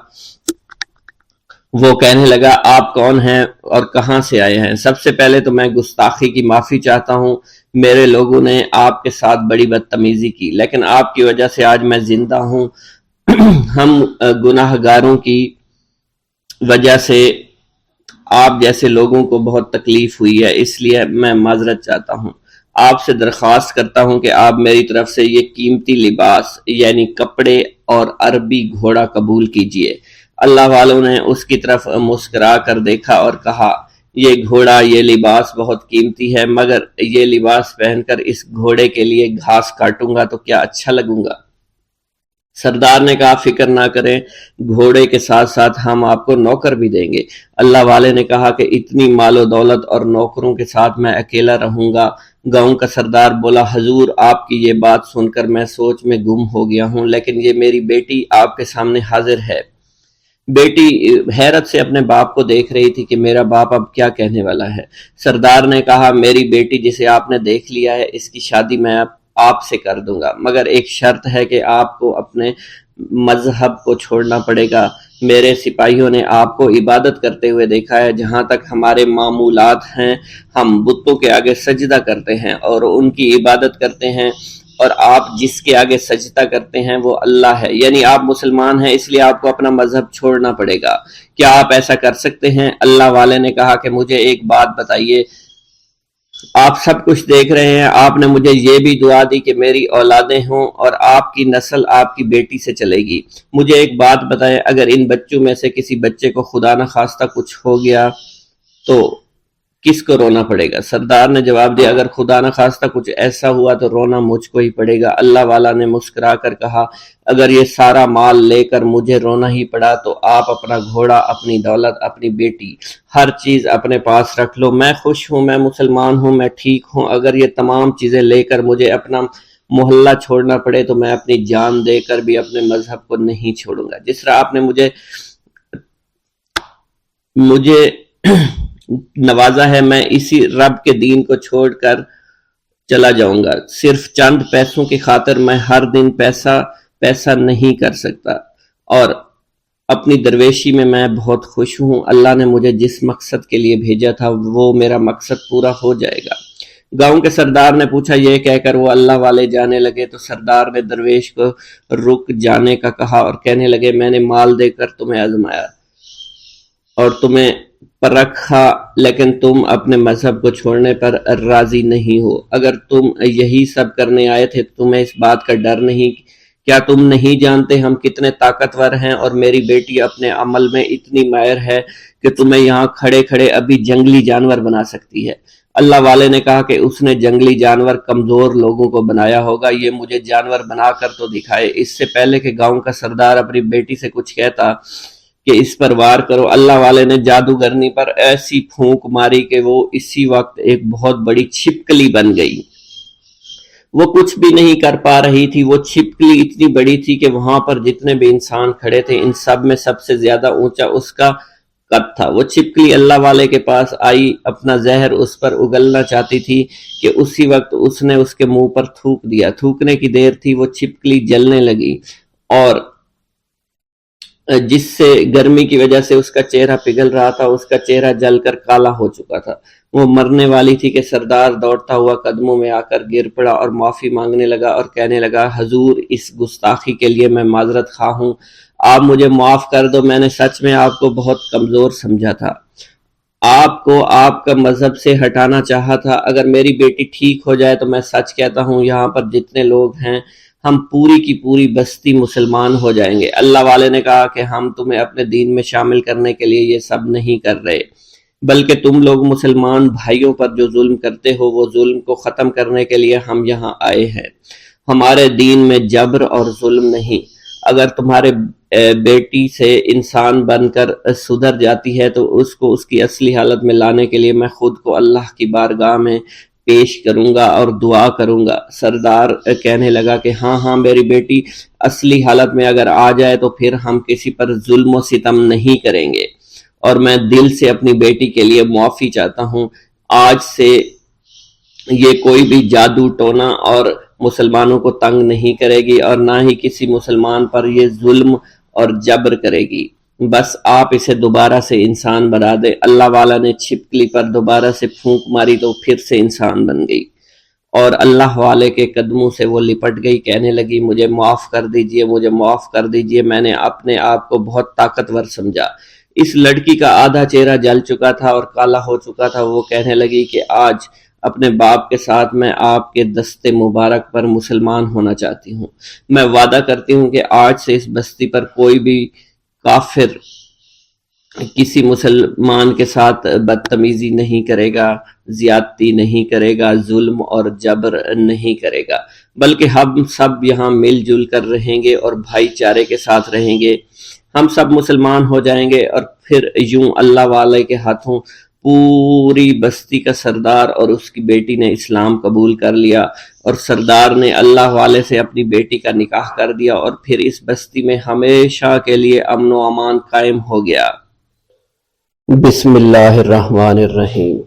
وہ کہنے لگا آپ کون ہیں اور کہاں سے آئے ہیں؟ سب سے پہلے تو میں گستاخی کی معافی چاہتا ہوں، میرے لوگوں نے آپ کے ساتھ بڑی بدتمیزی کی، لیکن آپ کی وجہ سے آج میں زندہ ہوں۔ ہم گناہ گاروں کی وجہ سے آپ جیسے لوگوں کو بہت تکلیف ہوئی ہے، اس لیے میں معذرت چاہتا ہوں۔ آپ سے درخواست کرتا ہوں کہ آپ میری طرف سے یہ قیمتی لباس یعنی کپڑے اور عربی گھوڑا قبول کیجئے۔ اللہ والوں نے اس کی طرف مسکرا کر دیکھا اور کہا یہ گھوڑا، یہ لباس بہت قیمتی ہے، مگر یہ لباس پہن کر اس گھوڑے کے لیے گھاس کاٹوں گا تو کیا اچھا لگوں گا؟ سردار نے کہا فکر نہ کریں، گھوڑے کے ساتھ ساتھ ہم آپ کو نوکر بھی دیں گے۔ اللہ والے نے کہا کہ اتنی مال و دولت اور نوکروں کے ساتھ میں اکیلا رہوں گا؟ گاؤں کا سردار بولا حضور آپ کی یہ بات سن کر میں سوچ میں گم ہو گیا ہوں، لیکن یہ میری بیٹی آپ کے سامنے حاضر ہے۔ بیٹی حیرت سے اپنے باپ کو دیکھ رہی تھی کہ میرا باپ اب کیا کہنے والا ہے۔ سردار نے کہا میری بیٹی جسے آپ نے دیکھ لیا ہے اس کی شادی میں آپ سے کر دوں گا، مگر ایک شرط ہے کہ آپ کو اپنے مذہب کو چھوڑنا پڑے گا۔ میرے سپاہیوں نے آپ کو عبادت کرتے ہوئے دیکھا ہے، جہاں تک ہمارے معمولات ہیں ہم بتوں کے آگے سجدہ کرتے ہیں اور ان کی عبادت کرتے ہیں، اور آپ جس کے آگے سجدہ کرتے ہیں وہ اللہ ہے، یعنی آپ مسلمان ہیں، اس لیے آپ کو اپنا مذہب چھوڑنا پڑے گا۔ کیا آپ ایسا کر سکتے ہیں؟ اللہ والے نے کہا کہ مجھے ایک بات بتائیے، آپ سب کچھ دیکھ رہے ہیں، آپ نے مجھے یہ بھی دعا دی کہ میری اولادیں ہوں اور آپ کی نسل آپ کی بیٹی سے چلے گی۔ مجھے ایک بات بتائیں، اگر ان بچوں میں سے کسی بچے کو خدا نہ خواستہ کچھ ہو گیا تو کس کو رونا پڑے گا؟ سردار نے جواب دیا اگر خدا نہ خواستہ کچھ ایسا ہوا تو رونا مجھ کو ہی پڑے گا۔ اللہ والا نے مسکرا کر کہا اگر یہ سارا مال لے کر مجھے رونا ہی پڑا تو آپ اپنا گھوڑا، اپنی دولت، اپنی بیٹی، ہر چیز اپنے پاس رکھ لو۔ میں خوش ہوں، میں مسلمان ہوں، میں ٹھیک ہوں۔ اگر یہ تمام چیزیں لے کر مجھے اپنا محلہ چھوڑنا پڑے تو میں اپنی جان دے کر بھی اپنے مذہب کو نہیں چھوڑوں گا۔ جس طرح آپ نے مجھے نوازا ہے، میں اسی رب کے دین کو چھوڑ کر چلا جاؤں گا۔ صرف چند پیسوں کی خاطر میں ہر دن پیسہ نہیں کر سکتا، اور اپنی درویشی میں میں بہت خوش ہوں۔ اللہ نے مجھے جس مقصد کے لیے بھیجا تھا وہ میرا مقصد پورا ہو جائے گا۔ گاؤں کے سردار نے پوچھا، یہ کہہ کر وہ اللہ والے جانے لگے تو سردار نے درویش کو رک جانے کا کہا اور کہنے لگے میں نے مال دے کر تمہیں آزمایا اور تمہیں پرکھا، لیکن تم اپنے مذہب کو چھوڑنے پر راضی نہیں ہو۔ اگر تم یہی سب کرنے آئے تھے تو تمہیں اس بات کا ڈر نہیں؟ کیا تم نہیں جانتے ہم کتنے طاقتور ہیں، اور میری بیٹی اپنے عمل میں اتنی ماہر ہے کہ تمہیں یہاں کھڑے کھڑے ابھی جنگلی جانور بنا سکتی ہے۔ اللہ والے نے کہا کہ اس نے جنگلی جانور کمزور لوگوں کو بنایا ہوگا، یہ مجھے جانور بنا کر تو دکھائے۔ اس سے پہلے کہ گاؤں کا سردار اپنی بیٹی سے کچھ کہتا کہ اس پر وار کرو، اللہ والے نے جادوگرنی پر ایسی پھونک ماری کہ وہ اسی وقت ایک بہت بڑی چھپکلی بن گئی۔ وہ کچھ بھی نہیں کر پا رہی تھی، وہ چھپکلی اتنی بڑی تھی کہ وہاں پر جتنے بھی انسان کھڑے تھے ان سب میں سب سے زیادہ اونچا اس کا قد تھا۔ وہ چھپکلی اللہ والے کے پاس آئی، اپنا زہر اس پر اگلنا چاہتی تھی کہ اسی وقت اس نے اس کے منہ پر تھوک دیا۔ تھوکنے کی دیر تھی وہ چھپکلی جلنے لگی، اور جس سے گرمی کی وجہ سے اس کا چہرہ پگھل رہا تھا، اس کا چہرہ جل کر کالا ہو چکا تھا۔ وہ مرنے والی تھی کہ سردار دوڑتا ہوا قدموں میں آ کر گر پڑا اور معافی مانگنے لگا اور کہنے لگا حضور اس گستاخی کے لیے میں معذرت خواہ ہوں، آپ مجھے معاف کر دو، میں نے سچ میں آپ کو بہت کمزور سمجھا تھا، آپ کو آپ کا مذہب سے ہٹانا چاہا تھا۔ اگر میری بیٹی ٹھیک ہو جائے تو میں سچ کہتا ہوں یہاں پر جتنے لوگ ہیں ہم پوری کی پوری بستی مسلمان ہو جائیں گے۔ اللہ والے نے کہا کہ ہم تمہیں اپنے دین میں شامل کرنے کے لیے یہ سب نہیں کر رہے، بلکہ تم لوگ مسلمان بھائیوں پر جو ظلم کرتے ہو وہ ظلم کو ختم کرنے کے لیے ہم یہاں آئے ہیں۔ ہمارے دین میں جبر اور ظلم نہیں۔ اگر تمہارے بیٹی سے انسان بن کر سدھر جاتی ہے تو اس کو اس کی اصلی حالت میں لانے کے لیے میں خود کو اللہ کی بارگاہ میں پیش کروں گا اور دعا کروں گا۔ سردار کہنے لگا کہ ہاں میری بیٹی اصلی حالت میں اگر آ جائے تو پھر ہم کسی پر ظلم و ستم نہیں کریں گے، اور میں دل سے اپنی بیٹی کے لیے معافی چاہتا ہوں۔ آج سے یہ کوئی بھی جادو ٹونا اور مسلمانوں کو تنگ نہیں کرے گی، اور نہ ہی کسی مسلمان پر یہ ظلم اور جبر کرے گی۔ بس آپ اسے دوبارہ سے انسان بنا دے۔ اللہ والا نے چھپکلی پر دوبارہ سے پھونک ماری تو پھر سے انسان بن گئی، اور اللہ والے کے قدموں سے وہ لپٹ گئی، کہنے لگی مجھے معاف کر دیجئے، مجھے معاف کر دیجئے، میں نے اپنے آپ کو بہت طاقتور سمجھا۔ اس لڑکی کا آدھا چہرہ جل چکا تھا اور کالا ہو چکا تھا۔ وہ کہنے لگی کہ آج اپنے باپ کے ساتھ میں آپ کے دست مبارک پر مسلمان ہونا چاہتی ہوں۔ میں وعدہ کرتی ہوں کہ آج سے اس بستی پر کوئی بھی کافر کسی مسلمان کے ساتھ بدتمیزی نہیں کرے گا، زیادتی نہیں کرے گا، ظلم اور جبر نہیں کرے گا، بلکہ ہم سب یہاں مل جل کر رہیں گے اور بھائی چارے کے ساتھ رہیں گے۔ ہم سب مسلمان ہو جائیں گے اور پھر یوں اللہ والے کے ہاتھوں پوری بستی کا سردار اور اس کی بیٹی نے اسلام قبول کر لیا، اور سردار نے اللہ والے سے اپنی بیٹی کا نکاح کر دیا، اور پھر اس بستی میں ہمیشہ کے لیے امن و امان قائم ہو گیا۔ بسم اللہ الرحمن الرحیم۔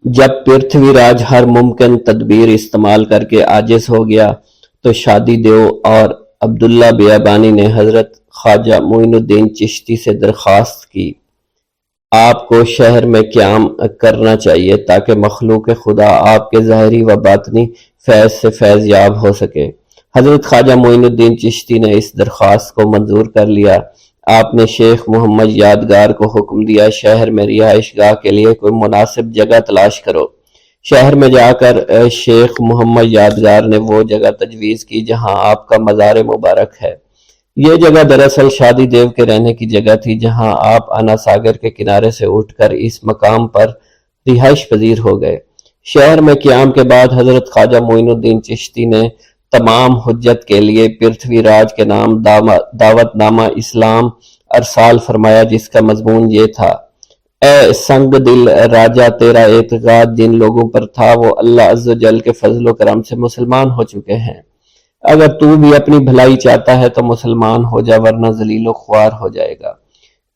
جب پرتھوی راج ہر ممکن تدبیر استعمال کر کے عاجز ہو گیا تو شادی دیو اور عبداللہ بیابانی نے حضرت خواجہ معین الدین چشتی سے درخواست کی، آپ کو شہر میں قیام کرنا چاہیے تاکہ مخلوق خدا آپ کے ظاہری و باطنی فیض سے فیض یاب ہو سکے۔ حضرت خواجہ معین الدین چشتی نے اس درخواست کو منظور کر لیا۔ آپ نے شیخ محمد یادگار کو حکم دیا، شہر میں رہائش گاہ کے لیے کوئی مناسب جگہ تلاش کرو۔ شہر میں جا کر شیخ محمد یادگار نے وہ جگہ تجویز کی جہاں آپ کا مزار مبارک ہے۔ یہ جگہ دراصل شادی دیو کے رہنے کی جگہ تھی، جہاں آپ انا ساگر کے کنارے سے اٹھ کر اس مقام پر رہائش پذیر ہو گئے۔ شہر میں قیام کے بعد حضرت خواجہ معین الدین چشتی نے تمام حجت کے لیے پرتھوی راج کے نام دعوت نامہ اسلام ارسال فرمایا، جس کا مضمون یہ تھا: اے سنگ دل راجہ، تیرا اعتقاد جن لوگوں پر تھا وہ اللہ عز و جل کے فضل و کرم سے مسلمان ہو چکے ہیں۔ اگر تو بھی اپنی بھلائی چاہتا ہے تو مسلمان ہو جا، ورنہ ذلیل و خوار ہو جائے گا۔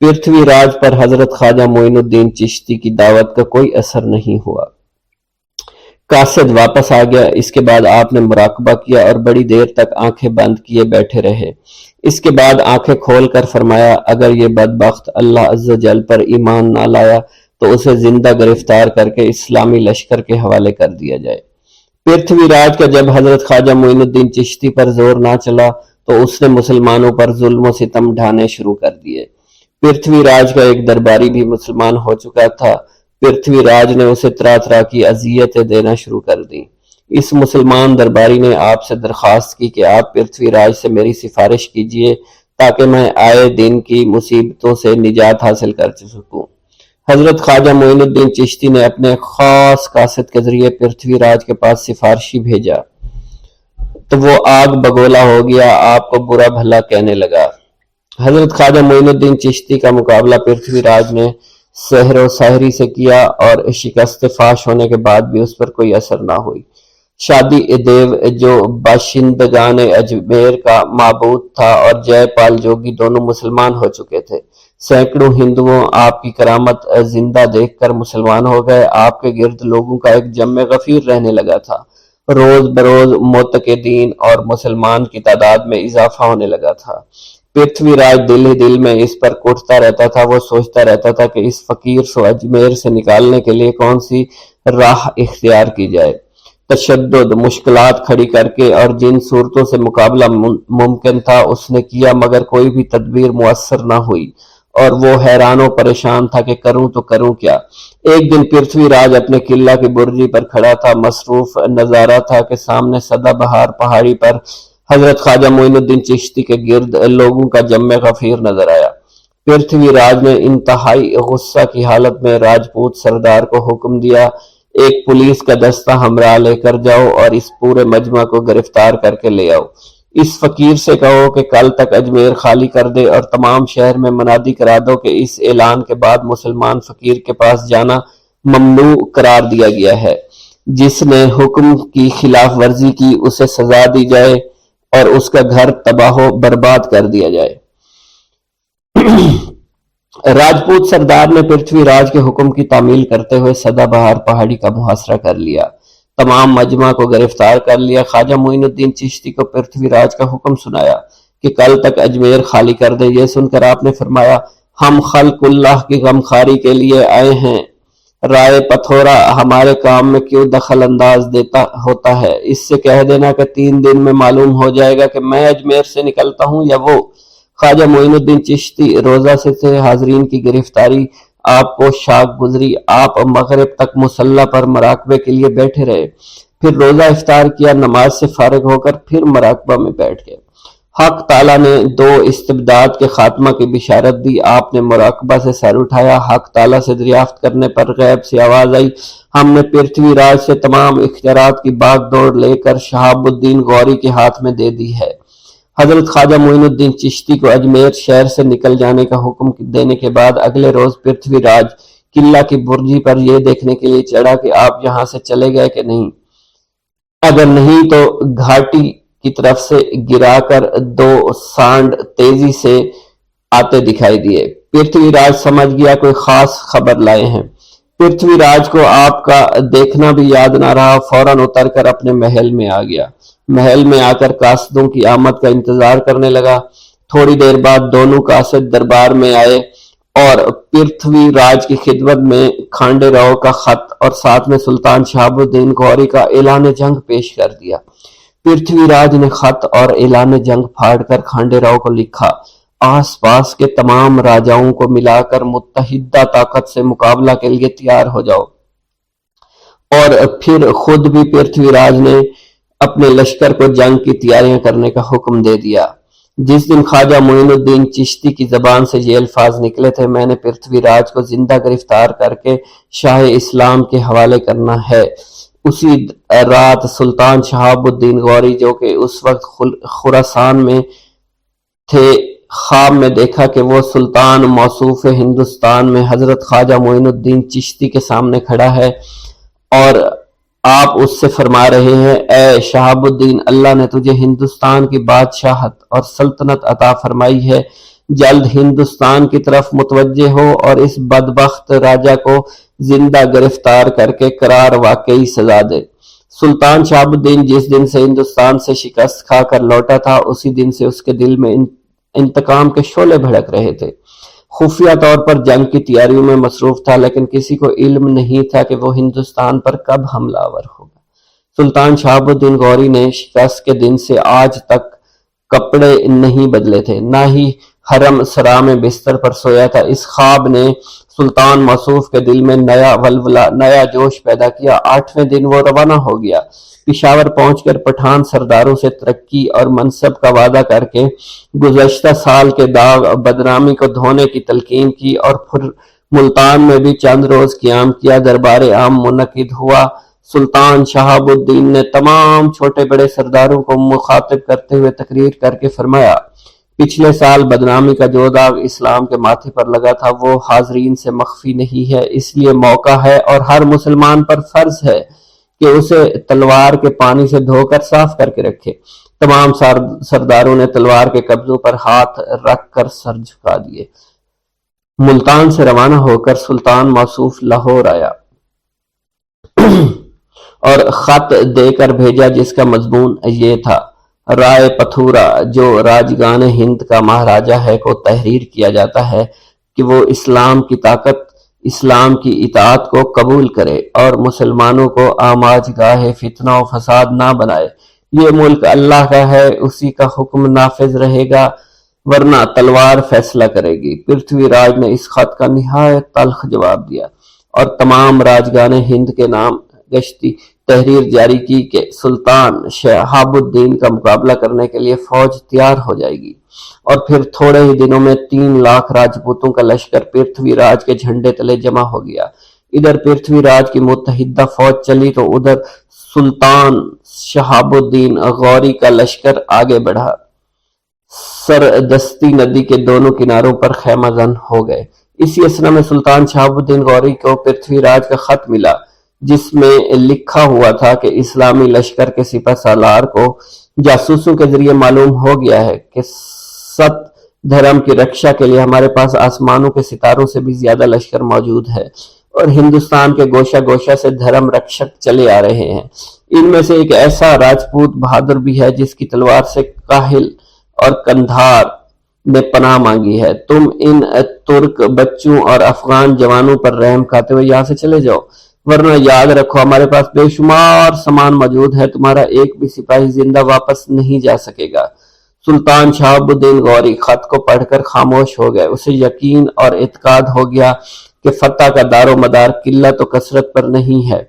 پرتھوی راج پر حضرت خواجہ معین الدین چشتی کی دعوت کا کوئی اثر نہیں ہوا۔ قاصد واپس آ گیا۔ اس کے بعد آپ نے مراقبہ کیا اور بڑی دیر تک آنکھیں بند کیے بیٹھے رہے۔ اس کے بعد آنکھیں کھول کر فرمایا، اگر یہ بدبخت اللہ عز و جل پر ایمان نہ لایا تو اسے زندہ گرفتار کر کے اسلامی لشکر کے حوالے کر دیا جائے۔ پرتھوی راج کا جب حضرت خواجہ معین الدین چشتی پر زور نہ چلا تو اس نے مسلمانوں پر ظلم و ستم ڈھانے شروع کر دیے۔ پرتھوی راج کا ایک درباری بھی مسلمان ہو چکا تھا۔ پرتھوی راج نے اسے طرح طرح کی اذیتیں دینا شروع کر دیں۔ اس مسلمان درباری نے آپ سے درخواست کی کہ آپ پرتھوی راج سے میری سفارش کیجیے تاکہ میں آئے دن کی مصیبتوں سے نجات حاصل کر سکوں۔ حضرت خواجہ معین الدین چشتی نے اپنے خاص قاصد کے ذریعے پرتھوی راج کے پاس سفارشی بھیجا تو وہ آگ بگولا ہو گیا، آپ کو برا بھلا کہنے لگا۔ حضرت خواجہ معین الدین چشتی کا مقابلہ پرتھوی راج نے سحر و ساحری سے کیا اور شکست فاش ہونے کے بعد بھی اس پر کوئی اثر نہ ہوئی۔ شادی دیو جو باشندگان اجمیر کا معبود تھا اور جے پال جوگی دونوں مسلمان ہو چکے تھے۔ سینکڑوں ہندوؤں آپ کی کرامت زندہ دیکھ کر مسلمان ہو گئے۔ آپ کے گرد لوگوں کا ایک جمع غفیر رہنے لگا تھا۔ روز بروز معتقدین اور مسلمان کی تعداد میں اضافہ ہونے لگا تھا۔ پرتھوی راج دل ہی دل میں اس پر کٹتا رہتا تھا۔ وہ سوچتا رہتا تھا کہ اس فقیر کو اجمیر سے نکالنے کے لیے کون سی راہ اختیار کی جائے۔ تشدد، مشکلات کھڑی کر کے اور جن صورتوں سے مقابلہ ممکن تھا اس نے کیا، مگر کوئی بھی تدبیر مؤثر نہ ہوئی اور وہ حیران و پریشان تھا کہ کروں تو کروں کیا۔ ایک دن پرتھوی راج اپنے قلعہ کی برجی پر کھڑا تھا۔ مصروف نظارہ تھا کہ سامنے سدا بہار پہاڑی پر حضرت خواجہ معین الدین چشتی کے گرد لوگوں کا جمع غفیر نظر آیا۔ پرتھوی راج نے انتہائی غصہ کی حالت میں راجپوت سردار کو حکم دیا، ایک پولیس کا دستہ ہمراہ لے کر جاؤ اور اس پورے مجمع کو گرفتار کر کے لے آؤ۔ اس فقیر سے کہو کہ کل تک اجمیر خالی کر دے اور تمام شہر میں منادی کرا دو کہ اس اعلان کے بعد مسلمان فقیر کے پاس جانا ممنوع قرار دیا گیا ہے۔ جس نے حکم کی خلاف ورزی کی اسے سزا دی جائے اور اس کا گھر تباہ و برباد کر دیا جائے۔ راجپوت سردار نے پرتھوی راج کے حکم کی تعمیل کرتے ہوئے سدا بہار پہاڑی کا محاصرہ کر لیا، تمام مجمع کو گرفتار کر لیا۔ خواجہ معین الدین چشتی کو پرتھوی راج کا حکم سنایا کہ کل تک اجمیر خالی کر دے۔ یہ سن کر آپ نے فرمایا، ہم خلق اللہ کی غمخواری کے لیے آئے ہیں، رائے پتھورا ہمارے کام میں کیوں دخل انداز دیتا ہوتا ہے؟ اس سے کہہ دینا کہ 3 دن میں معلوم ہو جائے گا کہ میں اجمیر سے نکلتا ہوں یا وہ۔ خواجہ معین الدین چشتی روزہ سے حاضرین کی گرفتاری آپ کو شاک گزری، آپ مغرب تک مصلی پر مراقبے کے لیے بیٹھے رہے، پھر روزہ افطار کیا، نماز سے فارغ ہو کر پھر مراقبہ میں بیٹھ گئے۔ حق تعالیٰ نے دو استبداد کے خاتمہ کی بشارت دی، آپ نے مراقبہ سے سر اٹھایا، حق تعالیٰ سے دریافت کرنے پر غیب سے آواز آئی، ہم نے پرتھوی راج سے تمام اختیارات کی باغ دوڑ لے کر شہاب الدین غوری کے ہاتھ میں دے دی ہے۔ حضرت خواجہ معین الدین چشتی کو اجمیر شہر سے نکل جانے کا حکم دینے کے بعد اگلے روز پرتھوی راج قلعہ کی برجی پر یہ دیکھنے کے لیے چڑھا کہ آپ یہاں سے چلے گئے کہ نہیں، اگر نہیں تو گھاٹی کی طرف سے گرا کر دو سانڈ تیزی سے آتے دکھائی دیے۔ پرتھوی راج سمجھ گیا کوئی خاص خبر لائے ہیں۔ پرتھوی راج کو آپ کا دیکھنا بھی یاد نہ رہا، فوراً اتر کر اپنے محل میں آ گیا۔ محل میں آ کر قاصدوں کی آمد کا انتظار کرنے لگا۔ تھوڑی دیر بعد دونوں قاصد دربار میں آئے اور پرتھوی راج کی خدمت میں کھانڈے راؤ کا خط اور ساتھ میں سلطان شہاب الدین غوری کا اعلان جنگ پیش کر دیا۔ پرتھوی راج نے خط اور اعلان جنگ پھاڑ کر کھانڈے راؤ کو لکھا، آس پاس کے تمام راجاؤں کو ملا کر متحدہ طاقت سے مقابلہ کے لیے تیار ہو جاؤ۔ اور پھر خود بھی پرتھوی راج نے اپنے لشکر کو جنگ کی تیاریاں کرنے کا حکم دے دیا۔ جس دن خواجہ معین الدین چشتی کی زبان سے یہ الفاظ نکلے تھے، میں نے پرتھوی راج کو زندہ گرفتار کر کے شاہ اسلام کے حوالے کرنا ہے، اسی رات سلطان شہاب الدین غوری جو کہ اس وقت خراسان میں تھے، خواب میں دیکھا کہ وہ سلطان موصوف ہندوستان میں حضرت خواجہ معین الدین چشتی کے سامنے کھڑا ہے اور آپ اس سے فرما رہے ہیں، اے شہاب الدین، اللہ نے تجھے ہندوستان کی بادشاہت اور سلطنت عطا فرمائی ہے، جلد ہندوستان کی طرف متوجہ ہو اور اس بدبخت راجہ کو زندہ گرفتار کر کے قرار واقعی سزا دے۔ سلطان شہاب الدین جس دن سے ہندوستان سے شکست کھا کر لوٹا تھا، اسی دن سے اس کے دل میں انتقام کے شعلے بھڑک رہے تھے۔ خفیہ طور پر جنگ کی تیاریوں میں مصروف تھا، لیکن کسی کو علم نہیں تھا کہ وہ ہندوستان پر کب حملہ آور ہوگا۔ سلطان شہاب الدین غوری نے شکست کے دن سے آج تک کپڑے نہیں بدلے تھے، نہ ہی حرم سرا میں بستر پر سویا تھا۔ اس خواب نے سلطان موصوف کے دل میں نیا ولولہ، نیا جوش پیدا کیا۔ 8ویں دن وہ روانہ ہو گیا۔ پشاور پہنچ کر پٹھان سرداروں سے ترقی اور منصب کا وعدہ کر کے گزشتہ سال کے داغ بدنامی کو دھونے کی تلقین کی اور پھر ملتان میں بھی چند روز قیام کیا۔ دربار عام منعقد ہوا۔ سلطان شہاب الدین نے تمام چھوٹے بڑے سرداروں کو مخاطب کرتے ہوئے تقریر کر کے فرمایا، پچھلے سال بدنامی کا جو داغ اسلام کے ماتھے پر لگا تھا وہ حاضرین سے مخفی نہیں ہے، اس لیے موقع ہے اور ہر مسلمان پر فرض ہے کہ اسے تلوار کے پانی سے دھو کر صاف کر کے رکھے۔ تمام سرداروں نے تلوار کے قبضوں پر ہاتھ رکھ کر سر جھکا دیے۔ ملتان سے روانہ ہو کر سلطان موصوف لاہور آیا اور خط دے کر بھیجا جس کا مضمون یہ تھا، رائے پتھورا جو راجگان ہند کا مہاراجہ ہے کو تحریر کیا جاتا ہے کہ وہ اسلام کی طاقت، اسلام کی اطاعت کو قبول کرے اور مسلمانوں کو آماج گاہ فتنہ و فساد نہ بنائے۔ یہ ملک اللہ کا ہے، اسی کا حکم نافذ رہے گا ورنہ تلوار فیصلہ کرے گی۔ پرتھوی راج نے اس خط کا نہایت تلخ جواب دیا اور تمام راجگان ہند کے نام گشتی تحریر جاری کی کہ سلطان شہاب الدین کا مقابلہ کرنے کے لیے فوج تیار ہو جائے گی، اور پھر تھوڑے ہی دنوں میں 3 لاکھ راجپوتوں کا لشکر پرتھوی راج کے جھنڈے تلے جمع ہو گیا۔ ادھر پرتھوی راج کی متحدہ فوج چلی تو ادھر سلطان شہاب الدین غوری کا لشکر آگے بڑھا۔ سردستی ندی کے دونوں کناروں پر خیمہ زن ہو گئے۔ اسی اثنا میں سلطان شہاب الدین غوری کو پرتھوی راج کا خط ملا جس میں لکھا ہوا تھا کہ اسلامی لشکر کے سپہ سالار کو جاسوسوں کے ذریعے معلوم ہو گیا ہے کہ ست دھرم کی رکشا کے لیے ہمارے پاس آسمانوں کے ستاروں سے بھی زیادہ لشکر موجود ہے اور ہندوستان کے گوشہ گوشہ سے دھرم رکشک چلے آ رہے ہیں۔ ان میں سے ایک ایسا راجپوت بہادر بھی ہے جس کی تلوار سے کاہل اور کندھار نے پناہ مانگی ہے۔ تم ان ترک بچوں اور افغان جوانوں پر رحم کھاتے ہوئے یہاں سے چلے جاؤ، ورنہ یاد رکھو ہمارے پاس بے شمار سامان موجود ہے، تمہارا ایک بھی سپاہی زندہ واپس نہیں جا سکے گا۔ سلطان شہاب الدین غوری خط کو پڑھ کر خاموش ہو گئے۔ اسے یقین اور اعتقاد ہو گیا کہ فتح کا دار و مدار قلت و کثرت پر نہیں ہے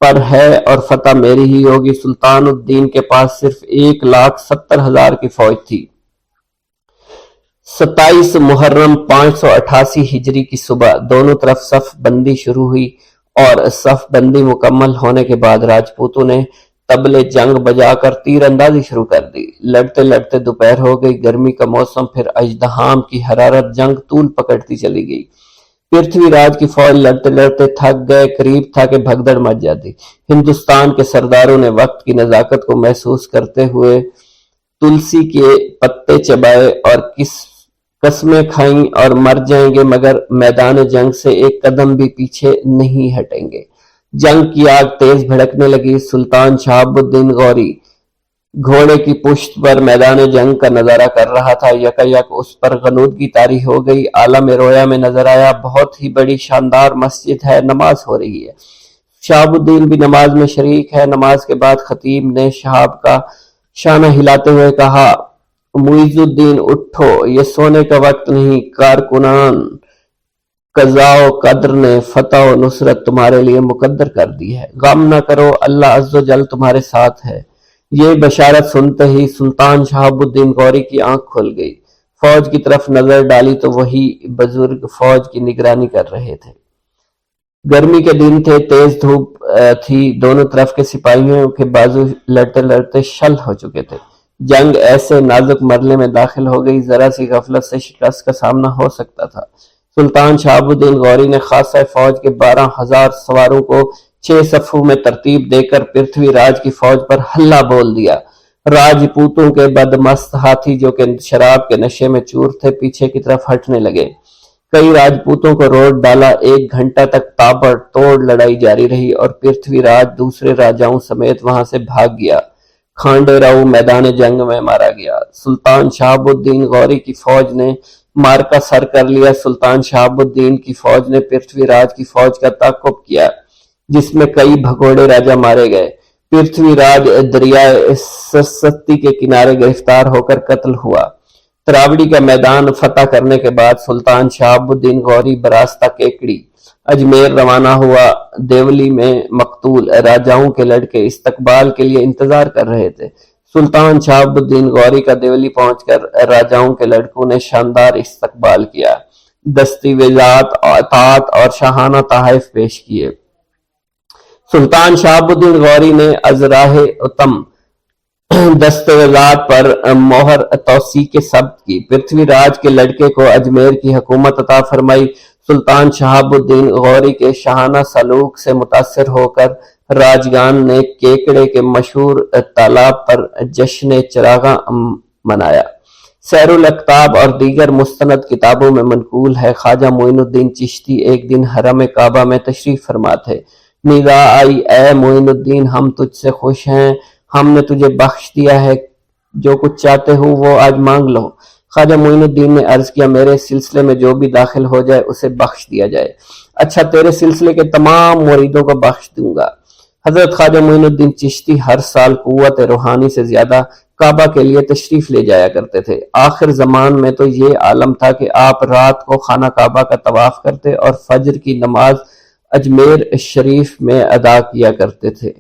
پر ہے، اور فتح میری ہی ہوگی۔ سلطان الدین کے پاس صرف 1,70,000 کی فوج تھی۔ 27 محرم 588 ہجری کی صبح دونوں طرف صف بندی شروع ہوئی، اور صف بندی مکمل ہونے کے بعد راجپوتوں نے طبلِ جنگ بجا کر تیر اندازی شروع کر دی۔ لڑتے لڑتے دوپہر ہو گئی، گرمی کا موسم، پھر اژدہام کی حرارت، جنگ طول پکڑتی چلی گئی۔ پرتھوی راج کی فوج لڑتے لڑتے تھک گئے، قریب تھا کہ بھگدڑ مچ جاتی۔ ہندوستان کے سرداروں نے وقت کی نزاکت کو محسوس کرتے ہوئے تلسی کے پتے چبائے اور قسمیں کھائیں اور مر جائیں گے مگر میدان جنگ سے ایک قدم بھی پیچھے نہیں ہٹیں گے۔ جنگ کی آگ تیز بھڑکنے لگی۔ سلطان شہاب الدین غوری گھوڑے کی پشت پر میدان جنگ کا نظارہ کر رہا تھا۔ یکایک اس پر غنودگی طاری ہو گئی۔ عالم رویا میں نظر آیا، بہت ہی بڑی شاندار مسجد ہے، نماز ہو رہی ہے۔ شہاب الدین بھی نماز میں شریک ہے۔ نماز کے بعد خطیب نے شہاب کا شانہ ہلاتے ہوئے کہا، معیز الدین اٹھو، یہ سونے کا وقت نہیں۔ کارکنان قضاء و قدر نے فتح و نصرت تمہارے لیے مقدر کر دی ہے، غم نہ کرو، اللہ عز و جل تمہارے ساتھ ہے۔ یہ بشارت سنتے ہی سلطان شہاب الدین غوری کی آنکھ کھل گئی۔ فوج کی طرف نظر ڈالی تو وہی بزرگ فوج کی نگرانی کر رہے تھے۔ گرمی کے دن تھے، تیز دھوپ تھی، دونوں طرف کے سپاہیوں کے بازو لڑتے لڑتے شل ہو چکے تھے۔ جنگ ایسے نازک مرحلے میں داخل ہو گئی، ذرا سی غفلت سے شکست کا سامنا ہو سکتا تھا۔ سلطان شہاب الدین غوری نے خاصہ فوج کے 12,000 سواروں کو 6 صفوں میں ترتیب دے کر پرتھوی راج کی فوج پر حملہ بول دیا۔ راجپوتوں کے بدمست ہاتھی جو کہ شراب کے نشے میں چور تھے پیچھے کی طرف ہٹنے لگے۔ کئی راجپوتوں کو روک ڈالا۔ 1 گھنٹہ تک تابڑ توڑ لڑائی جاری رہی اور پرتھوی راج دوسرے راجاؤں سمیت وہاں سے بھاگ گیا۔ کھانڈے راؤ میدان جنگ میں مارا گیا۔ سلطان شہاب الدین غوری کی فوج نے مارکا سر کر لیا۔ سلطان شہاب الدین کی فوج نے پرتھوی راج کی فوج کا تعاقب کیا جس میں کئی بھگوڑے راجا مارے گئے۔ پرتھوی راج دریائے سرسوتی کے کنارے گرفتار ہو کر قتل ہوا۔ تراوڑی کا میدان فتح کرنے کے بعد سلطان شہاب الدین غوری براستہ کیکڑی اجمیر روانہ ہوا۔ دیولی میں مقتول راجاؤں کے لڑکے استقبال کے لیے انتظار کر رہے تھے۔ سلطان شہاب الدین غوری کا دیولی پہنچ کر راجاؤں کے لڑکوں نے شاندار استقبال کیا، دستاویزات، اطاعت اور شاہانہ تحائف پیش کیے۔ سلطان شہاب الدین غوری نے ازراہ اتم دستاویزات پر مہر توثیق ثبت کی، پرتھوی راج کے لڑکے کو اجمیر کی حکومت عطا فرمائی۔ سلطان شہاب الدین غوری کے شاہانہ سلوک سے متاثر ہو کر راجگان نے کیکڑے کے مشہور تالاب پر جشن چراغاں منایا۔ سیر الاقطاب اور دیگر مستند کتابوں میں منقول ہے، خواجہ معین الدین چشتی ایک دن حرم کعبہ میں تشریف فرما تھے۔ ندا آئی، اے معین الدین، ہم تجھ سے خوش ہیں، ہم نے تجھے بخش دیا ہے، جو کچھ چاہتے ہو وہ آج مانگ لو۔ خواجہ معین الدین نے عرض کیا، میرے سلسلے میں جو بھی داخل ہو جائے اسے بخش دیا جائے۔ اچھا، تیرے سلسلے کے تمام مریدوں کو بخش دوں گا۔ حضرت خواجہ معین الدین چشتی ہر سال قوت روحانی سے زیادہ کعبہ کے لیے تشریف لے جایا کرتے تھے۔ آخر زمان میں تو یہ عالم تھا کہ آپ رات کو خانہ کعبہ کا طواف کرتے اور فجر کی نماز اجمیر شریف میں ادا کیا کرتے تھے۔